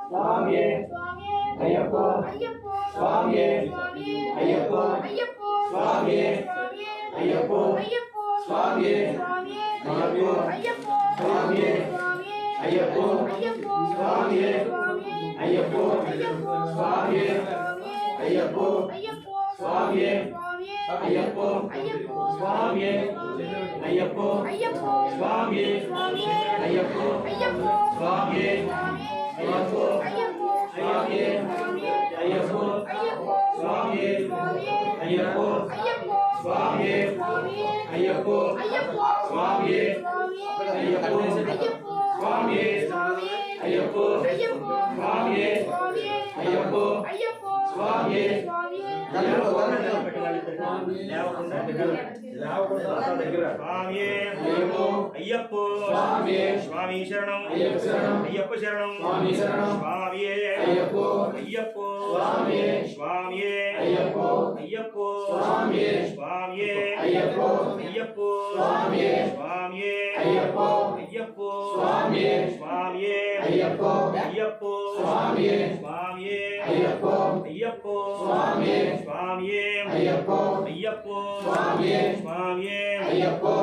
சுவாமியே ஐயப்போ சுவாமியே ஐயப்போ சுவாமியே ஐயப்போ சுவாமியே ஐயப்போ சுவாமியே ஐயப்போ சுவாமியே ஐயப்போ சுவாமியே ஐயப்போ சுவாமியே ஐயப்போ சுவாமியே ஐயப்போ சுவாமியே ஐயப்போ சுவாமியே ஐயப்போ சுவாமியே ஐயப்போ சுவாமியே ஐயப்போ சுவாமியே ஐயப்போ சுவாமியே ஐயப்போ சுவாமியே ஐயப்போ சுவாமியே ஐயப்போ சுவாமியே అయ్యప్పో స్వామి శరణం అయ్యప్ప శరణం స్వామియే అయ్యప్పో స్వామియే అయ్యప్పో స్వామియే అయ్యప్పో స్వామియే అయ్యప్పో స్వామియే అయ్యప్పో స్వామియే అయ్యప్పో స్వామియే అయ్యప్పో స్వామియే అయ్యప్పో స్వామియే అయ్యప్పో